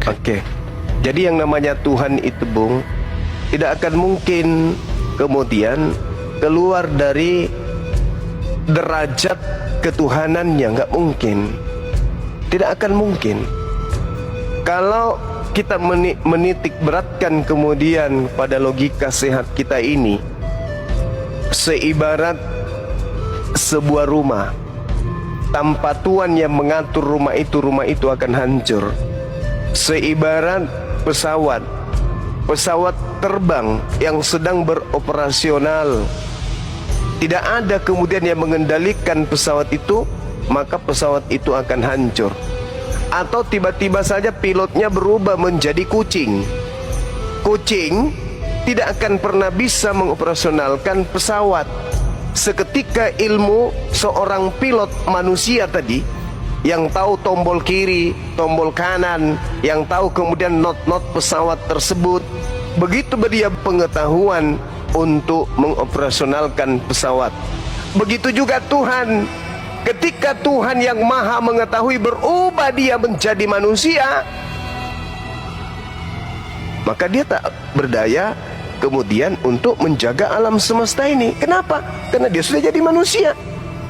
Oke. Jadi yang namanya Tuhan itu, Bung, tidak akan mungkin kemudian keluar dari derajat ketuhanannya, nggak mungkin. Tidak akan mungkin. Kalau kita menitik beratkan kemudian pada logika sehat kita ini, seibarat sebuah rumah, tanpa Tuhan yang mengatur rumah itu akan hancur. Seibarat pesawat terbang yang sedang beroperasional, tidak ada kemudian yang mengendalikan pesawat itu, maka pesawat itu akan hancur. Atau tiba-tiba saja pilotnya berubah menjadi kucing. Kucing tidak akan pernah bisa mengoperasionalkan pesawat. Seketika ilmu seorang pilot manusia tadi, yang tahu tombol kiri, tombol kanan, yang tahu kemudian not-not pesawat tersebut, begitu dia pengetahuan untuk mengoperasionalkan pesawat. Begitu juga Tuhan. Ketika Tuhan yang maha mengetahui berubah dia menjadi manusia, maka dia tak berdaya kemudian untuk menjaga alam semesta ini. Kenapa? Karena dia sudah jadi manusia.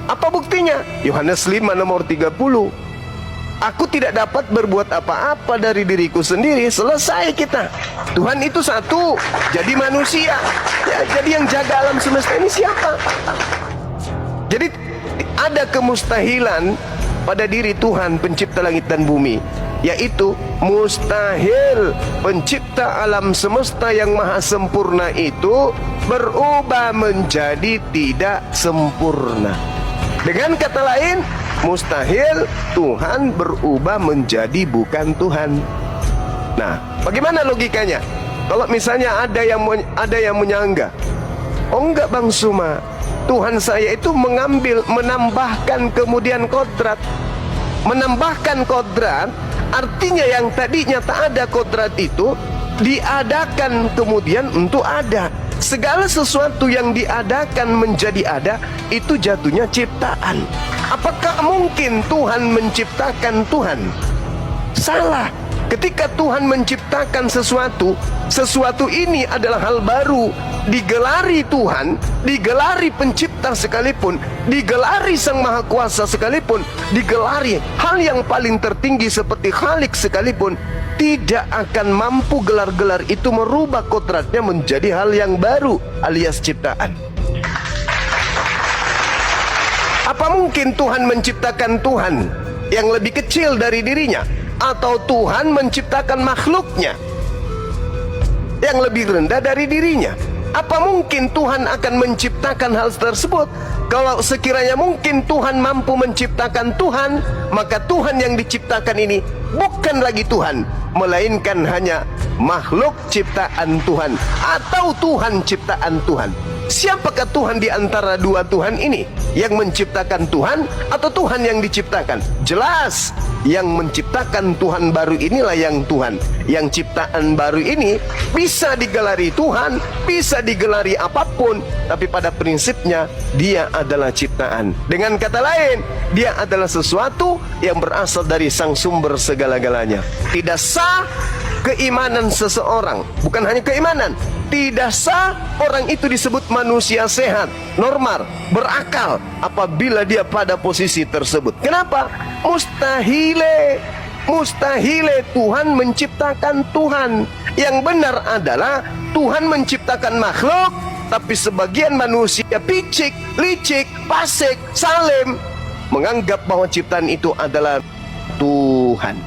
Apa buktinya? Yohanes 5 nomor 30. Aku tidak dapat berbuat apa-apa dari diriku sendiri. Selesai kita. Tuhan itu satu, jadi manusia. Ya, jadi yang jaga alam semesta ini siapa? Jadi ada kemustahilan pada diri Tuhan pencipta langit dan bumi, yaitu mustahil pencipta alam semesta yang maha sempurna itu berubah menjadi tidak sempurna. Dengan kata lain, mustahil Tuhan berubah menjadi bukan Tuhan. Nah, bagaimana logikanya? Kalau misalnya ada yang menyangga, oh enggak Bang Suma, Tuhan saya itu menambahkan kemudian kodrat. Menambahkan kodrat artinya yang tadinya tak ada kodrat itu diadakan kemudian untuk ada. Segala sesuatu yang diadakan menjadi ada, itu jatuhnya ciptaan. Apakah mungkin Tuhan menciptakan Tuhan? Salah. Ketika Tuhan menciptakan sesuatu ini adalah hal baru, digelari Tuhan, digelari pencipta sekalipun, digelari Sang Maha Kuasa sekalipun, digelari hal yang paling tertinggi seperti Khalik sekalipun, tidak akan mampu gelar-gelar itu merubah kodratnya menjadi hal yang baru alias ciptaan. Apa mungkin Tuhan menciptakan Tuhan yang lebih kecil dari dirinya? Atau Tuhan menciptakan makhluknya yang lebih rendah dari dirinya? Apa mungkin Tuhan akan menciptakan hal tersebut? Kalau sekiranya mungkin Tuhan mampu menciptakan Tuhan, maka Tuhan yang diciptakan ini bukan lagi Tuhan, melainkan hanya makhluk ciptaan Tuhan atau Tuhan ciptaan Tuhan. Siapakah Tuhan di antara dua Tuhan ini? Yang menciptakan Tuhan atau Tuhan yang diciptakan? Jelas, yang menciptakan Tuhan baru inilah yang Tuhan. Yang ciptaan baru ini bisa digelari Tuhan, bisa digelari apapun, tapi pada prinsipnya dia adalah ciptaan. Dengan kata lain, dia adalah sesuatu yang berasal dari sang sumber segala-galanya. Tidak sah keimanan seseorang, bukan hanya keimanan, tidak sah orang itu disebut manusia sehat, normal, berakal apabila dia pada posisi tersebut. Kenapa? Mustahile Tuhan menciptakan Tuhan. Yang benar adalah Tuhan menciptakan makhluk, tapi sebagian manusia picik, licik, fasik, salim menganggap bahwa ciptaan itu adalah Tuhan.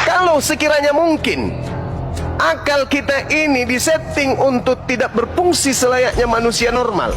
Kalau sekiranya mungkin akal kita ini disetting untuk tidak berfungsi selayaknya manusia normal,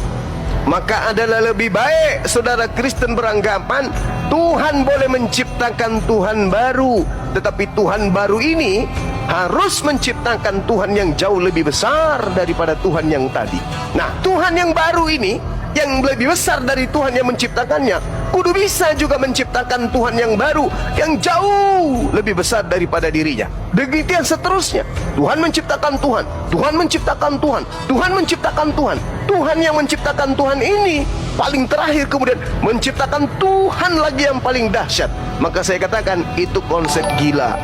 maka adalah lebih baik saudara Kristen beranggapan Tuhan boleh menciptakan Tuhan baru, tetapi Tuhan baru ini harus menciptakan Tuhan yang jauh lebih besar daripada Tuhan yang tadi. Nah, Tuhan yang baru ini yang lebih besar dari Tuhan yang menciptakannya kudu bisa juga menciptakan Tuhan yang baru, yang jauh lebih besar daripada dirinya. Demikian seterusnya. Tuhan menciptakan Tuhan, Tuhan menciptakan Tuhan, Tuhan menciptakan Tuhan. Tuhan yang menciptakan Tuhan ini paling terakhir kemudian menciptakan Tuhan lagi yang paling dahsyat. Maka saya katakan itu konsep gila.